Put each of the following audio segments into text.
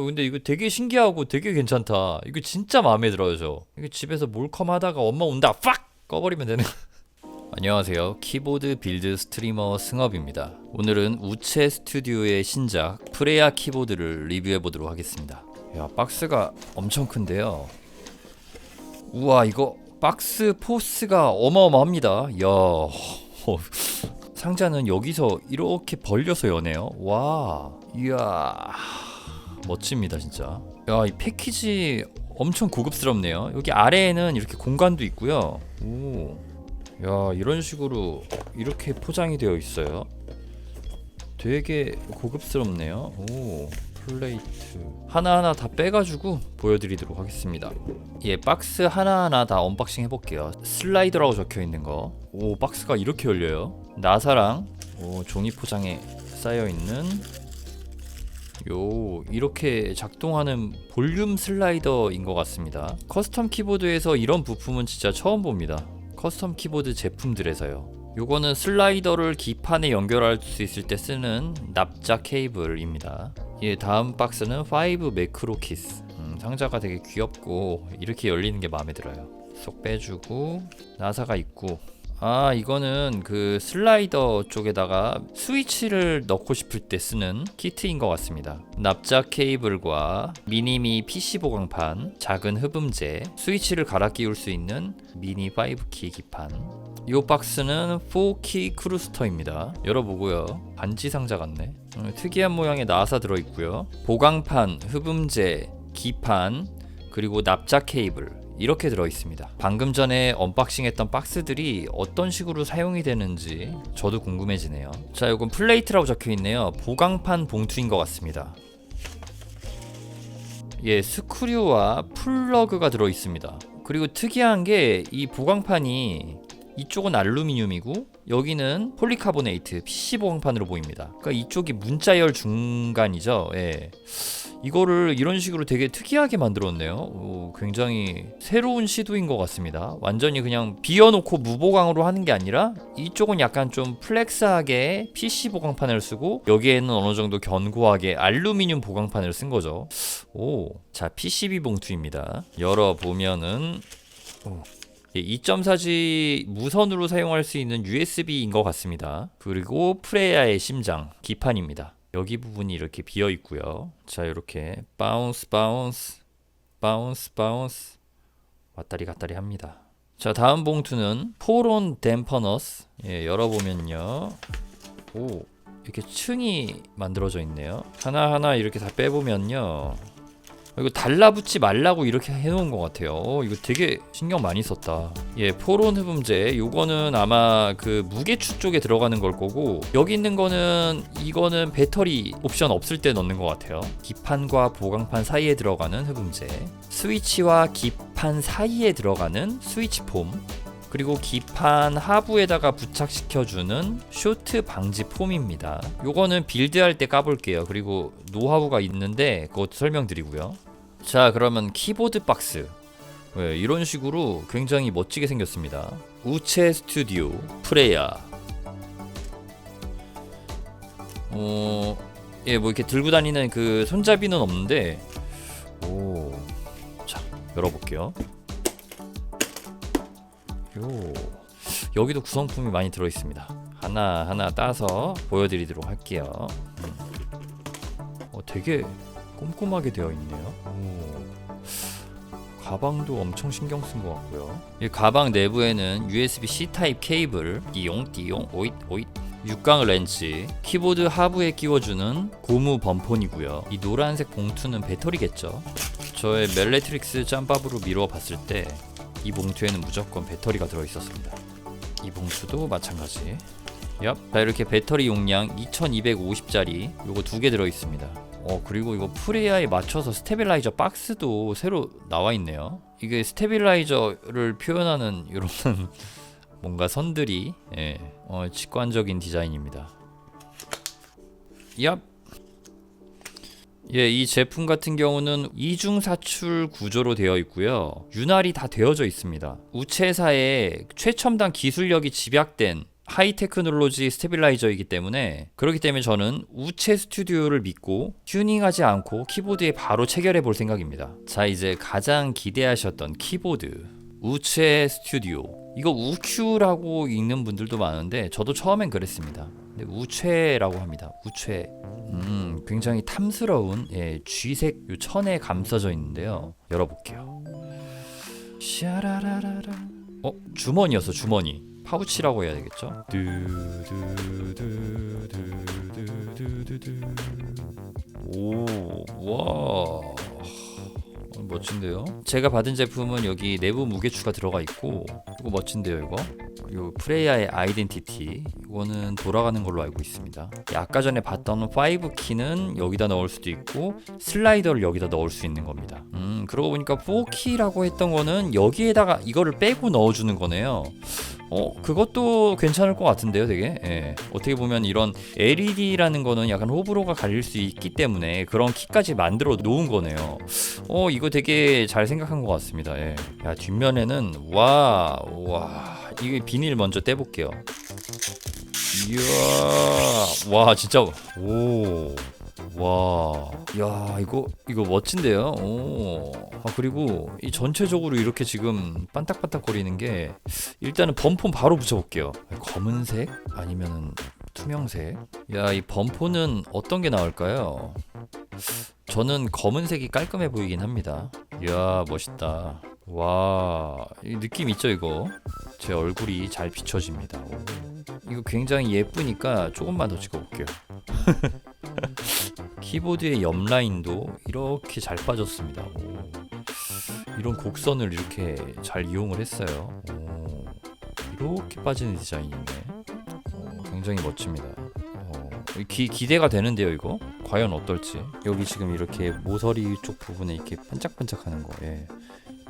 근데 이거 되게 신기하고 되게 괜찮다. 이거 진짜 마음에 들어요, 저. 이거 집에서 몰컴 하다가 엄마 온다, 팍! 꺼버리면 되는. 안녕하세요. 키보드 빌드 스트리머 승업입니다. 오늘은 우체 스튜디오의 신작 프레야 키보드를 리뷰해보도록 하겠습니다. 야, 박스가 엄청 큰데요. 우와, 이거 박스 포스가 어마어마합니다. 이야, 상자는 여기서 이렇게 벌려서 여네요. 와, 이야, 멋집니다 진짜. 야, 이 패키지 엄청 고급스럽네요. 여기 아래에는 이렇게 공간도 있고요. 오, 야, 이런 식으로 이렇게 포장이 되어 있어요. 되게 고급스럽네요. 오, 플레이트 하나하나 다 빼가지고 보여드리도록 하겠습니다. 예, 박스 하나하나 다 언박싱 해볼게요. 슬라이더라고 적혀있는 거. 오, 박스가 이렇게 열려요. 나사랑 종이 포장에 쌓여있는 이렇게 작동하는 볼륨 슬라이더인 것 같습니다. 커스텀 키보드에서 이런 부품은 진짜 처음 봅니다. 커스텀 키보드 제품들에서요. 요거는 슬라이더를 기판에 연결할 수 있을 때 쓰는 납작 케이블입니다. 예, 다음 박스는 5 매크로 키스. 상자가 되게 귀엽고 이렇게 열리는 게 마음에 들어요. 쏙 빼주고 나사가 있고, 아, 이거는 그 슬라이더 쪽에다가 스위치를 넣고 싶을 때 쓰는 키트인 것 같습니다. 납작 케이블과 미니미 PC 보강판, 작은 흡음재, 스위치를 갈아 끼울 수 있는 미니 5키 기판. 이 박스는 4키 크루스터입니다. 열어보고요. 반지 상자 같네. 특이한 모양의 나사 들어있고요. 보강판, 흡음재, 기판, 그리고 납작 케이블 이렇게 들어있습니다. 방금 전에 언박싱했던 박스들이 어떤 식으로 사용이 되는지 저도 궁금해지네요. 자, 이건 플레이트라고 적혀있네요. 보강판 봉투인 것 같습니다. 예, 스크류와 플러그가 들어있습니다. 그리고 특이한 게 이 보강판이 이쪽은 알루미늄이고 여기는 폴리카보네이트 PC 보강판으로 보입니다. 그러니까 이쪽이 문자열 중간이죠. 예. 이거를 이런 식으로 되게 특이하게 만들었네요. 굉장히 새로운 시도인 것 같습니다. 완전히 그냥 비워놓고 무보강으로 하는 게 아니라 이쪽은 약간 좀 플렉스하게 PC 보강판을 쓰고 여기에는 어느 정도 견고하게 알루미늄 보강판을 쓴 거죠. 오, 자, PCB 봉투입니다. 열어보면은 2.4G 무선으로 사용할 수 있는 USB인 것 같습니다. 그리고 프레야의 심장, 기판입니다. 여기 부분이 이렇게 비어 있고요. 자, 이렇게 바운스 왔다리 갔다리 합니다. 자, 다음 봉투는 포론 댐퍼너스. 예, 열어보면요. 오, 이렇게 층이 만들어져 있네요. 하나하나 이렇게 다 빼보면요. 이거 달라붙지 말라고 이렇게 해놓은 것 같아요. 이거 되게 신경 많이 썼다. 예, 포론 흡음재. 요거는 아마 그 무게추 쪽에 들어가는 걸 거고, 여기 있는 거는 이거는 배터리 옵션 없을 때 넣는 것 같아요. 기판과 보강판 사이에 들어가는 흡음재, 스위치와 기판 사이에 들어가는 스위치 폼, 그리고 기판 하부에다가 부착시켜주는 쇼트 방지 폼입니다. 요거는 빌드할 때 까볼게요. 그리고 노하우가 있는데 그것도 설명드리고요. 자, 그러면 키보드 박스. 네, 이런 식으로 굉장히 멋지게 생겼습니다. 우체 스튜디오 프레야. 예, 뭐 이렇게 들고 다니는 그 손잡이는 없는데, 오, 자, 열어볼게요. 여기도 구성품이 많이 들어있습니다. 하나하나 따서 보여드리도록 할게요. 되게 꼼꼼하게 되어 있네요. 가방도 엄청 신경 쓴 것 같고요. 이 가방 내부에는 USB-C 타입 케이블, 띠용 오잇 6강 렌치, 키보드 하부에 끼워주는 고무 범폰이고요. 이 노란색 봉투는 배터리겠죠. 저의 멜레트릭스 짬밥으로 미루어 봤을 때 이 봉투에는 무조건 배터리가 들어있었습니다. 이 봉투도 마찬가지. 자, 이렇게 배터리 용량 2250짜리 요거 2개 들어있습니다. 그리고 이거 프레야에 맞춰서 스테빌라이저 박스도 새로 나와있네요. 이게 스테빌라이저를 표현하는 이런 뭔가 선들이, 예, 직관적인 디자인입니다. 얍. 예, 이 제품 같은 경우는 이중 사출 구조로 되어 있고요. 윤활이 다 되어져 있습니다. 우체사의 최첨단 기술력이 집약된 하이 테크놀로지 스테빌라이저이기 때문에, 그렇기 때문에 저는 우체 스튜디오를 믿고 튜닝하지 않고 키보드에 바로 체결해 볼 생각입니다. 자, 이제 가장 기대하셨던 키보드 우체 스튜디오. 이거 우큐라고 읽는 분들도 많은데 저도 처음엔 그랬습니다. 근데 우체라고 합니다. 우체. 굉장히 탐스러운 쥐색 요 천에 감싸져 있는데요. 열어볼게요. 샤라라라라. 주머니였어, 주머니. 파우치라고 해야 되겠죠? 오, 와. 멋진데요? 제가 받은 제품은 여기 내부 무게추가 들어가 있고, 이거 멋진데요, 이거? 요 프레야의 아이덴티티, 이거는 돌아가는 걸로 알고 있습니다. 아까 전에 봤던 5키는 여기다 넣을 수도 있고 슬라이더를 여기다 넣을 수 있는 겁니다. 그러고 보니까 4키라고 했던 거는 여기에다가 이거를 빼고 넣어주는 거네요. 그것도 괜찮을 것 같은데요, 되게. 예. 어떻게 보면 이런 LED라는 거는 약간 호불호가 갈릴 수 있기 때문에 그런 키까지 만들어 놓은 거네요. 이거 되게 잘 생각한 것 같습니다. 예. 야, 뒷면에는 와, 이게 비닐 먼저 떼볼게요. 이야, 와, 진짜, 오. 와, 야, 이거 멋진데요. 그리고 이 전체적으로 이렇게 지금 반딱반딱거리는 게, 일단은 범퍼 바로 붙여볼게요. 검은색 아니면은 투명색. 야, 이 범퍼는 어떤 게 나올까요? 저는 검은색이 깔끔해 보이긴 합니다. 이야, 멋있다. 와, 이 느낌 있죠, 이거? 제 얼굴이 잘 비춰집니다. 이거 굉장히 예쁘니까 조금만 더 찍어볼게요. 키보드의 옆 라인도 이렇게 잘 빠졌습니다. 이런 곡선을 이렇게 잘 이용을 했어요. 이렇게 빠지는 디자인이네. 굉장히 멋집니다. 기대가 되는데요, 이거? 과연 어떨지. 여기 지금 이렇게 모서리 쪽 부분에 이렇게 반짝반짝하는 거,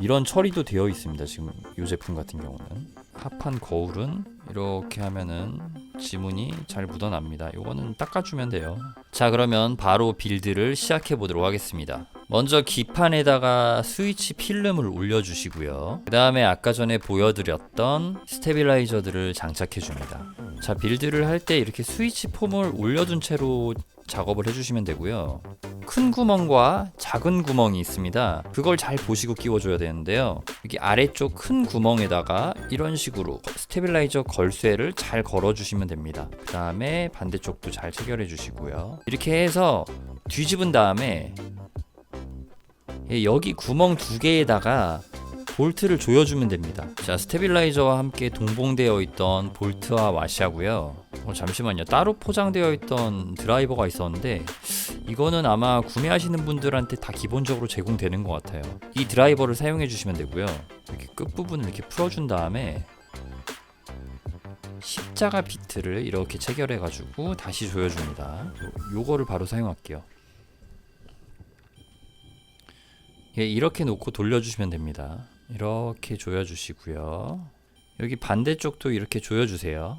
이런 처리도 되어 있습니다. 지금 이 제품 같은 경우는 합판 거울은 이렇게 하면은 지문이 잘 묻어납니다. 이거는 닦아주면 돼요. 자, 그러면 바로 빌드를 시작해 보도록 하겠습니다. 먼저 기판에다가 스위치 필름을 올려주시고요. 그 다음에 아까 전에 보여드렸던 스테빌라이저들을 장착해 줍니다. 자, 빌드를 할 때 이렇게 스위치 폼을 올려둔 채로 작업을 해주시면 되고요. 큰 구멍과 작은 구멍이 있습니다. 그걸 잘 보시고 끼워줘야 되는데요. 여기 아래쪽 큰 구멍에다가 이런 식으로 스테빌라이저 걸쇠를 잘 걸어주시면 됩니다. 그 다음에 반대쪽도 잘 체결해 주시고요. 이렇게 해서 뒤집은 다음에 여기 구멍 두 개에다가 볼트를 조여주면 됩니다. 자, 스테빌라이저와 함께 동봉되어 있던 볼트와 와샤고요. 잠시만요. 따로 포장되어 있던 드라이버가 있었는데 이거는 아마 구매하시는 분들한테 다 기본적으로 제공되는 것 같아요. 이 드라이버를 사용해 주시면 되고요. 이렇게 끝부분을 이렇게 풀어준 다음에 십자가 비트를 이렇게 체결해 가지고 다시 조여줍니다. 요거를 바로 사용할게요. 이렇게 놓고 돌려주시면 됩니다. 이렇게 조여주시고요. 여기 반대쪽도 이렇게 조여주세요.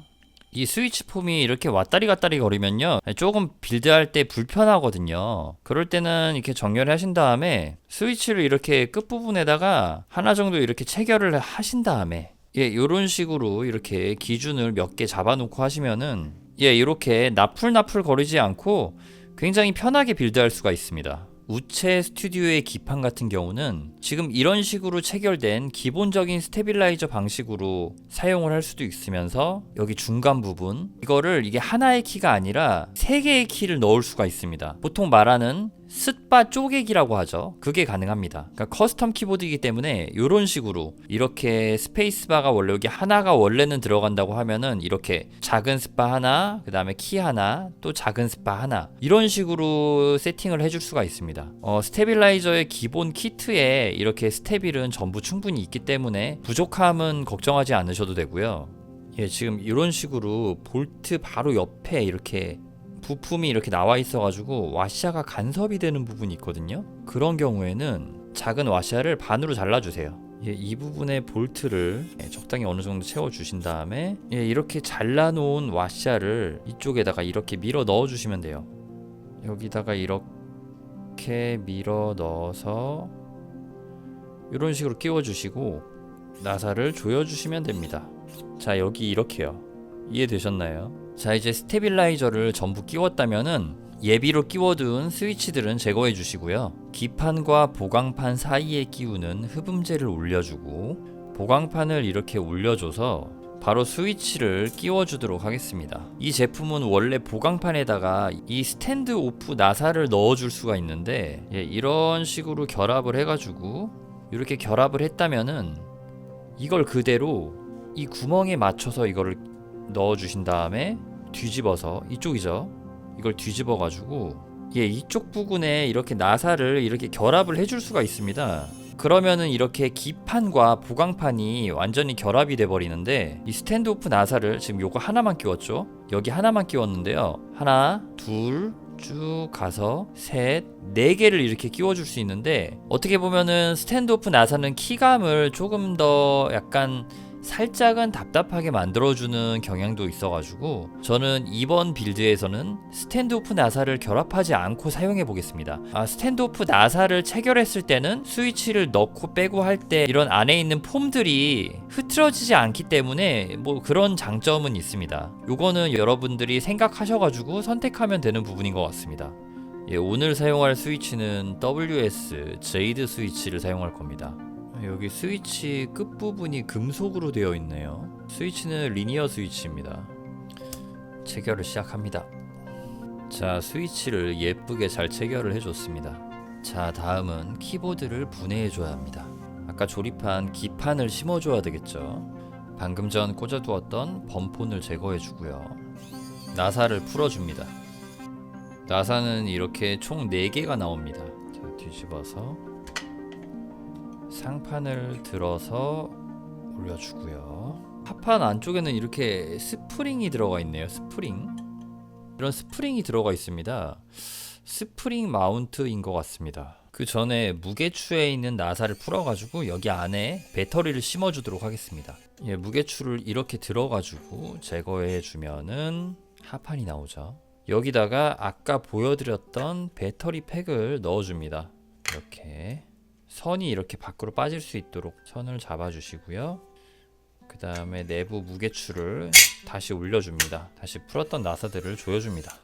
이 스위치 폼이 이렇게 왔다리 갔다리 거리면요, 조금 빌드할 때 불편하거든요. 그럴 때는 이렇게 정렬을 하신 다음에 스위치를 이렇게 끝부분에다가 하나 정도 이렇게 체결을 하신 다음에 이런 식으로 이렇게 기준을 몇 개 잡아놓고 하시면은 이렇게 나풀나풀 거리지 않고 굉장히 편하게 빌드할 수가 있습니다. 우체 스튜디오의 기판 같은 경우는 지금 이런 식으로 체결된 기본적인 스테빌라이저 방식으로 사용을 할 수도 있으면서 여기 중간 부분 이거를 이게 하나의 키가 아니라 세 개의 키를 넣을 수가 있습니다. 보통 말하는 습바 쪼개기라고 하죠. 그게 가능합니다. 그러니까 커스텀 키보드이기 때문에 이런 식으로 이렇게 스페이스바가 원래 여기 하나가 원래는 들어간다고 하면은 이렇게 작은 스파 하나, 그 다음에 키 하나, 또 작은 스파 하나 이런 식으로 세팅을 해줄 수가 있습니다. 스테빌라이저의 기본 키트에 이렇게 스테빌은 전부 충분히 있기 때문에 부족함은 걱정하지 않으셔도 되고요. 지금 이런 식으로 볼트 바로 옆에 이렇게 부품이 이렇게 나와 있어가지고 와샤가 간섭이 되는 부분이 있거든요. 그런 경우에는 작은 와샤를 반으로 잘라주세요. 이 부분에 볼트를 적당히 어느 정도 채워주신 다음에 이렇게 잘라놓은 와샤를 이쪽에다가 이렇게 밀어 넣어주시면 돼요. 여기다가 이렇게 밀어 넣어서 이런 식으로 끼워주시고 나사를 조여주시면 됩니다. 자, 여기 이렇게요. 이해되셨나요? 자, 이제 스테빌라이저를 전부 끼웠다면은 예비로 끼워둔 스위치들은 제거해 주시고요. 기판과 보강판 사이에 끼우는 흡음재를 올려주고 보강판을 이렇게 올려줘서 바로 스위치를 끼워주도록 하겠습니다. 이 제품은 원래 보강판에다가 이 스탠드 오프 나사를 넣어줄 수가 있는데 이런 식으로 결합을 해가지고 이렇게 결합을 했다면은 이걸 그대로 이 구멍에 맞춰서 이거를 넣어주신 다음에 뒤집어서 이쪽이죠. 이걸 뒤집어 가지고 이쪽 부분에 이렇게 나사를 이렇게 결합을 해줄 수가 있습니다. 그러면은 이렇게 기판과 보강판이 완전히 결합이 돼 버리는데 이 스탠드 오프 나사를 지금 요거 하나만 끼웠죠. 여기 하나만 끼웠는데요. 하나, 둘, 쭉 가서 셋, 네 개를 이렇게 끼워줄 수 있는데 어떻게 보면은 스탠드 오프 나사는 키감을 조금 더 약간 살짝은 답답하게 만들어주는 경향도 있어가지고 저는 이번 빌드에서는 스탠드 오프 나사를 결합하지 않고 사용해 보겠습니다. 스탠드 오프 나사를 체결했을 때는 스위치를 넣고 빼고 할 때 이런 안에 있는 폼들이 흐트러지지 않기 때문에 뭐 그런 장점은 있습니다. 요거는 여러분들이 생각하셔가지고 선택하면 되는 부분인 것 같습니다. 오늘 사용할 스위치는 WS 제이드 스위치를 사용할 겁니다. 여기 스위치 끝부분이 금속으로 되어 있네요. 스위치는 리니어 스위치입니다. 체결을 시작합니다. 자, 스위치를 예쁘게 잘 체결을 해줬습니다. 자, 다음은 키보드를 분해해줘야 합니다. 아까 조립한 기판을 심어줘야 되겠죠. 방금 전 꽂아두었던 범폰을 제거해주고요. 나사를 풀어줍니다. 나사는 이렇게 총 4개가 나옵니다. 자, 뒤집어서 상판을 들어서 올려주고요. 하판 안쪽에는 이렇게 스프링이 들어가 있네요. 스프링. 이런 스프링이 들어가 있습니다. 스프링 마운트인 것 같습니다. 그 전에 무게추에 있는 나사를 풀어가지고 여기 안에 배터리를 심어주도록 하겠습니다. 무게추를 이렇게 들어가지고 제거해주면은 하판이 나오죠. 여기다가 아까 보여드렸던 배터리 팩을 넣어줍니다. 이렇게. 선이 이렇게 밖으로 빠질 수 있도록 선을 잡아주시고요. 그 다음에 내부 무게추를 다시 올려줍니다. 다시 풀었던 나사들을 조여줍니다.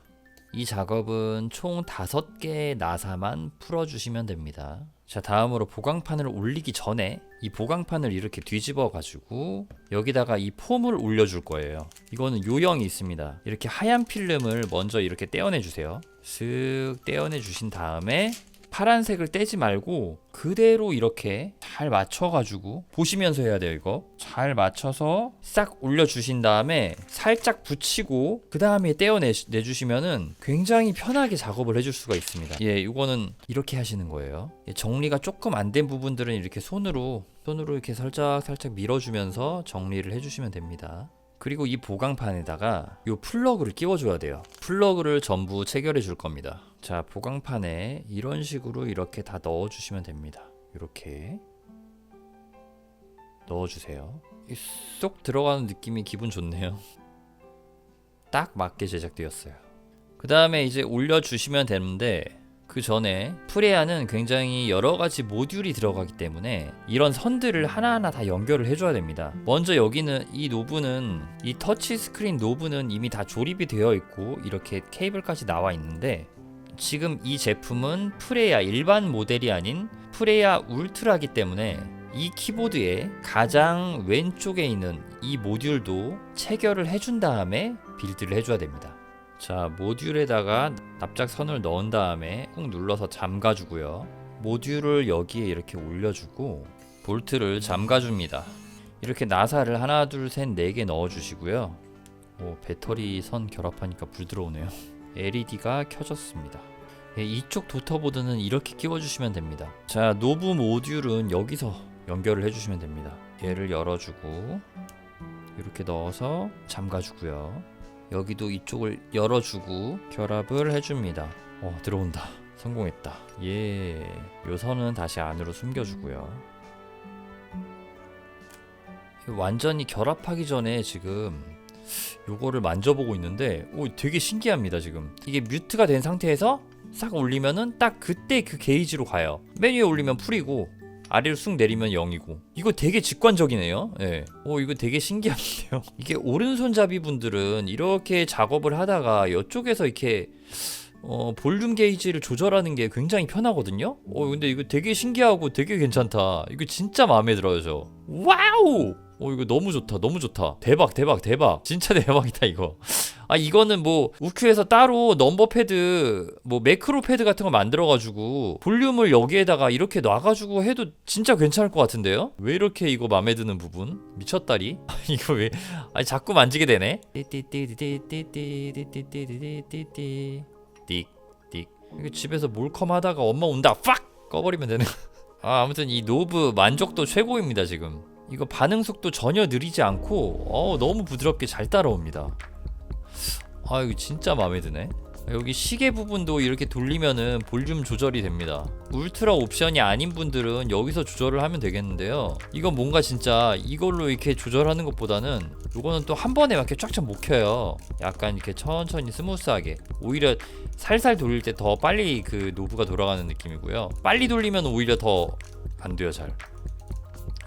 이 작업은 총 5개의 나사만 풀어주시면 됩니다. 자, 다음으로 보강판을 올리기 전에 이 보강판을 이렇게 뒤집어 가지고 여기다가 이 폼을 올려줄 거예요. 이거는 요령이 있습니다. 이렇게 하얀 필름을 먼저 이렇게 떼어내 주세요. 슥 떼어내 주신 다음에 파란색을 떼지 말고 그대로 이렇게 잘 맞춰가지고 보시면서 해야 돼요. 이거 잘 맞춰서 싹 올려주신 다음에 살짝 붙이고 그 다음에 떼어내주시면은 굉장히 편하게 작업을 해줄 수가 있습니다. 이거는 이렇게 하시는 거예요. 정리가 조금 안 된 부분들은 이렇게 손으로 이렇게 살짝 밀어주면서 정리를 해주시면 됩니다. 그리고 이 보강판에다가 이 플러그를 끼워줘야 돼요. 플러그를 전부 체결해 줄 겁니다. 자, 보강판에 이런 식으로 이렇게 다 넣어주시면 됩니다. 이렇게 넣어주세요. 쏙 들어가는 느낌이 기분 좋네요. 딱 맞게 제작되었어요. 그 다음에 이제 올려주시면 되는데 그 전에 프레아는 굉장히 여러가지 모듈이 들어가기 때문에 이런 선들을 하나하나 다 연결을 해줘야 됩니다. 먼저 여기는 이 노브는 이 터치 스크린 노브는 이미 다 조립이 되어 있고 이렇게 케이블까지 나와 있는데 지금 이 제품은 프레아 일반 모델이 아닌 프레아 울트라기 때문에 이 키보드의 가장 왼쪽에 있는 이 모듈도 체결을 해준 다음에 빌드를 해줘야 됩니다. 자, 모듈에다가 납작선을 넣은 다음에 꾹 눌러서 잠가주고요. 모듈을 여기에 이렇게 올려주고 볼트를 잠가줍니다. 이렇게 나사를 하나, 둘, 셋, 4개 넣어주시고요. 배터리 선 결합하니까 불 들어오네요. LED가 켜졌습니다. 이쪽 도터보드는 이렇게 끼워주시면 됩니다. 자, 노브 모듈은 여기서 연결을 해주시면 됩니다. 얘를 열어주고 이렇게 넣어서 잠가주고요. 여기도 이쪽을 열어주고 결합을 해줍니다. 들어온다. 성공했다. 요 선은 다시 안으로 숨겨주고요. 완전히 결합하기 전에 지금 요거를 만져보고 있는데 되게 신기합니다. 지금 이게 뮤트가 된 상태에서 싹 올리면은 딱 그때 그 게이지로 가요. 맨 위에 올리면 풀이고 아래로 쑥 내리면 0이고. 이거 되게 직관적이네요. 예. 이거 되게 신기한데요. 이게 오른손잡이 분들은 이렇게 작업을 하다가 이쪽에서 이렇게 볼륨 게이지를 조절하는 게 굉장히 편하거든요. 근데 이거 되게 신기하고 되게 괜찮다. 이거 진짜 마음에 들어요, 저. 와우! 이거 너무 좋다, 너무 좋다. 대박, 대박, 대박. 진짜 대박이다, 이거. 이거는 뭐 우큐에서 따로 넘버 패드, 뭐 매크로 패드 같은 거 만들어가지고 볼륨을 여기에다가 이렇게 놔가지고 해도 진짜 괜찮을 것 같은데요? 왜 이렇게 이거 마음에 드는 부분? 미쳤다리? 이거 왜? 자꾸 만지게 되네. 띡. 이거 집에서 몰컴 하다가 엄마 온다 팍 꺼버리면 되는. 아무튼 이 노브 만족도 최고입니다. 지금 이거 반응 속도 전혀 느리지 않고 너무 부드럽게 잘 따라옵니다. 이거 진짜 마음에 드네. 여기 시계 부분도 이렇게 돌리면은 볼륨 조절이 됩니다. 울트라 옵션이 아닌 분들은 여기서 조절을 하면 되겠는데요. 이건 뭔가 진짜 이걸로 이렇게 조절하는 것보다는 이거는 또 한 번에 이렇게 쫙쫙 못 켜요. 약간 이렇게 천천히 스무스하게, 오히려 살살 돌릴 때 더 빨리 그 노브가 돌아가는 느낌이고요. 빨리 돌리면 오히려 더 안 돼요. 잘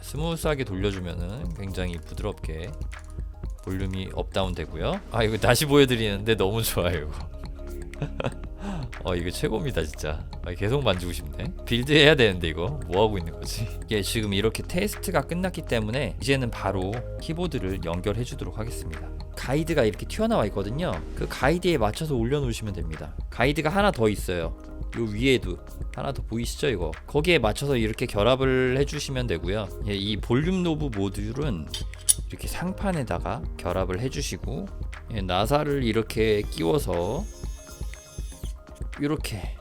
스무스하게 돌려주면은 굉장히 부드럽게 볼륨이 업다운 되고요. 이거 다시 보여드리는데 너무 좋아요. 이거 최고입니다 진짜. 계속 만지고 싶네. 빌드 해야 되는데 이거 뭐하고 있는 거지? 지금 이렇게 테스트가 끝났기 때문에 이제는 바로 키보드를 연결해 주도록 하겠습니다. 가이드가 이렇게 튀어나와 있거든요. 그 가이드에 맞춰서 올려놓으시면 됩니다. 가이드가 하나 더 있어요. 요 위에도 하나 더 보이시죠? 이거 거기에 맞춰서 이렇게 결합을 해주시면 되고요. 이 볼륨 노브 모듈은 이렇게 상판에다가 결합을 해주시고, 나사를 이렇게 끼워서 이렇게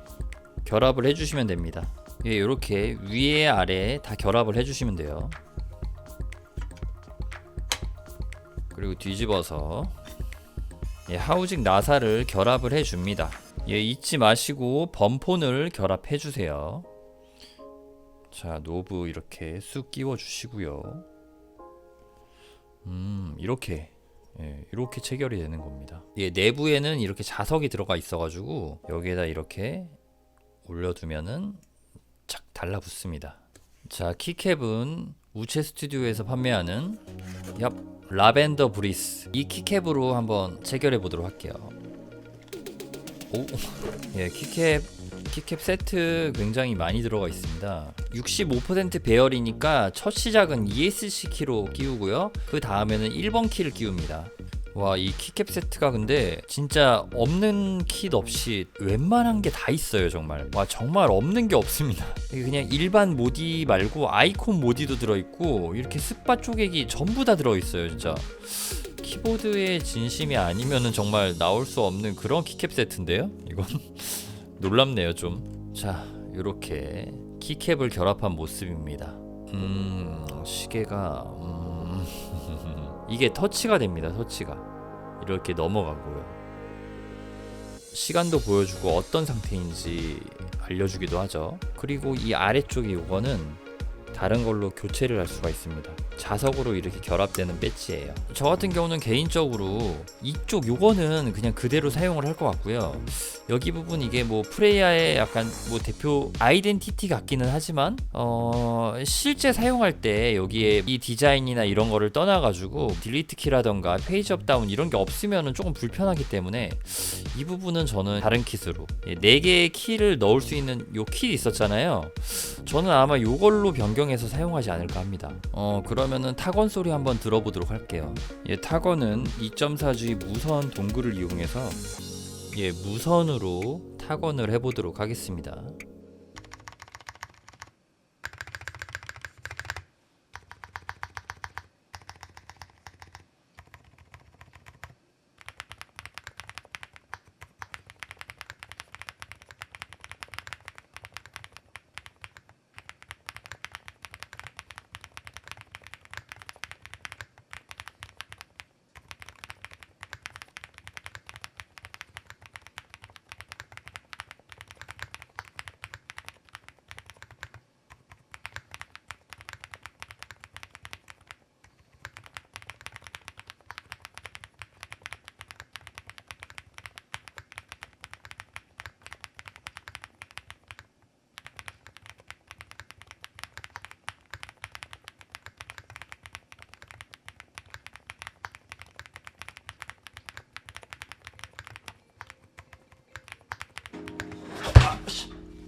결합을 해주시면 됩니다. 이렇게 위에 아래 다 결합을 해주시면 돼요. 그리고 뒤집어서 하우징 나사를 결합을 해줍니다. 잊지 마시고 범폰을 결합해 주세요. 자, 노브 이렇게 쑥 끼워 주시고요. 이렇게 이렇게 체결이 되는 겁니다. 내부에는 이렇게 자석이 들어가 있어가지고 여기에다 이렇게 올려두면은 착 달라붙습니다. 자, 키캡은 우체 스튜디오에서 판매하는 라벤더 브리스, 이 키캡으로 한번 체결해 보도록 할게요. 키캡 세트 굉장히 많이 들어가 있습니다. 65% 배열이니까 첫 시작은 ESC 키로 끼우고요. 그 다음에는 1번 키를 끼웁니다. 와, 이 키캡 세트가 근데 진짜 없는 킷 없이 웬만한 게 다 있어요. 정말 정말 없는 게 없습니다. 그냥 일반 모디 말고 아이콘 모디도 들어있고 이렇게 스팟 쪼개기 전부 다 들어있어요. 진짜 키보드의 진심이 아니면은 정말 나올 수 없는 그런 키캡 세트인데요. 이건 놀랍네요 좀. 자, 요렇게 키캡을 결합한 모습입니다. 시계가 이게 터치가 됩니다. 터치가 이렇게 넘어가고요. 시간도 보여주고 어떤 상태인지 알려주기도 하죠. 그리고 이 아래쪽에 이거는 다른 걸로 교체를 할 수가 있습니다. 자석으로 이렇게 결합되는 배지예요. 저 같은 경우는 개인적으로 이쪽 요거는 그냥 그대로 사용을 할 것 같고요. 여기 부분 이게 뭐 프레이아의 약간 뭐 대표 아이덴티티 같기는 하지만 실제 사용할 때 여기에 이 디자인이나 이런 거를 떠나가지고 딜리트 키라던가 페이지 업 다운 이런 게 없으면은 조금 불편하기 때문에 이 부분은 저는 다른 킷으로 4개의 키를 넣을 수 있는 요 킷 있었잖아요. 저는 아마 요걸로 변경해서 사용하지 않을까 합니다. 그러면은 타건 소리 한번 들어보도록 할게요. 타건은 2.4G 무선 동굴을 이용해서 무선으로 타건을 해보도록 하겠습니다.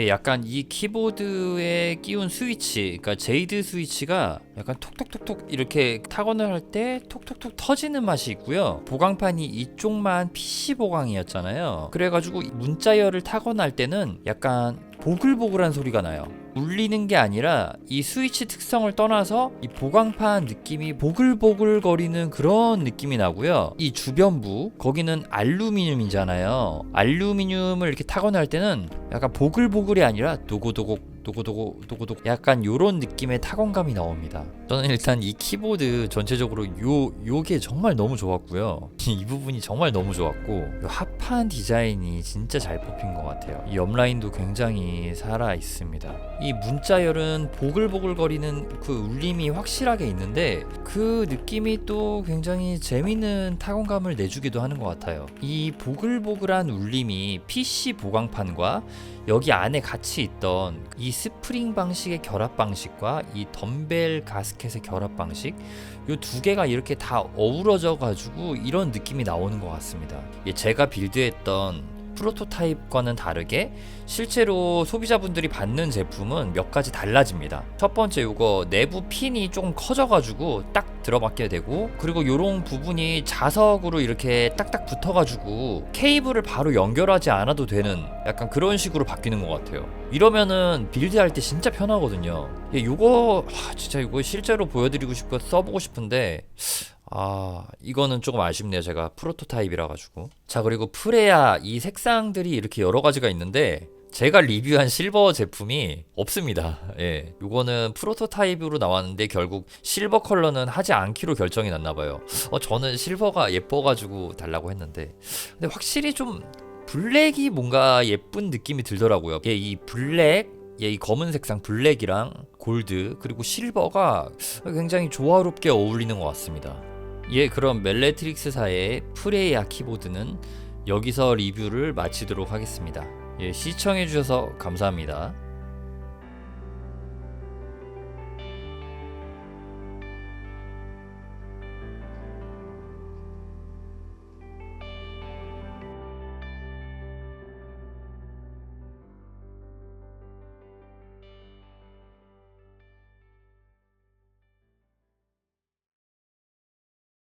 약간 이 키보드에 끼운 스위치, 그러니까 제이드 스위치가 약간 톡톡톡톡 이렇게 타건을 할 때 톡톡톡 터지는 맛이 있고요. 보강판이 이쪽만 PC 보강이었잖아요. 그래가지고 문자열을 타건할 때는 약간 보글보글한 소리가 나요. 울리는 게 아니라 이 스위치 특성을 떠나서 이 보강판 느낌이 보글보글거리는 그런 느낌이 나고요. 이 주변부 거기는 알루미늄이잖아요. 알루미늄을 이렇게 타건할 때는 약간 보글보글이 아니라 도고도고 도고도고 약간 요런 느낌의 타건감이 나옵니다. 저는 일단 이 키보드 전체적으로 요게 정말 너무 좋았고요. 이 부분이 정말 너무 좋았고, 요 합판 디자인이 진짜 잘 뽑힌 것 같아요. 이 옆라인도 굉장히 살아 있습니다. 이 문자열은 보글보글거리는 그 울림이 확실하게 있는데 그 느낌이 또 굉장히 재밌는 타건감을 내주기도 하는 것 같아요. 이 보글보글한 울림이 PC 보강판과 여기 안에 같이 있던 이 스프링 방식의 결합 방식과 이 덤벨 가스켓의 결합 방식, 이 두 개가 이렇게 다 어우러져 가지고 이런 느낌이 나오는 것 같습니다. 제가 빌드했던 프로토타입과는 다르게 실제로 소비자분들이 받는 제품은 몇 가지 달라집니다. 첫 번째, 요거 내부 핀이 조금 커져가지고 딱 들어맞게 되고, 그리고 요런 부분이 자석으로 이렇게 딱딱 붙어가지고 케이블을 바로 연결하지 않아도 되는 약간 그런 식으로 바뀌는 것 같아요. 이러면은 빌드할 때 진짜 편하거든요. 요거 진짜 이거 실제로 보여드리고 싶고 써보고 싶은데 이거는 조금 아쉽네요. 제가 프로토타입이라 가지고. 자, 그리고 프레야 이 색상들이 이렇게 여러 가지가 있는데 제가 리뷰한 실버 제품이 없습니다. 예, 요거는 프로토타입으로 나왔는데 결국 실버 컬러는 하지 않기로 결정이 났나 봐요. 저는 실버가 예뻐가지고 달라고 했는데, 근데 확실히 좀 블랙이 뭔가 예쁜 느낌이 들더라고요. 이 블랙, 이 검은 색상 블랙이랑 골드 그리고 실버가 굉장히 조화롭게 어울리는 것 같습니다. 그럼 멜레트릭스사의 프레야 키보드는 여기서 리뷰를 마치도록 하겠습니다. 시청해주셔서 감사합니다.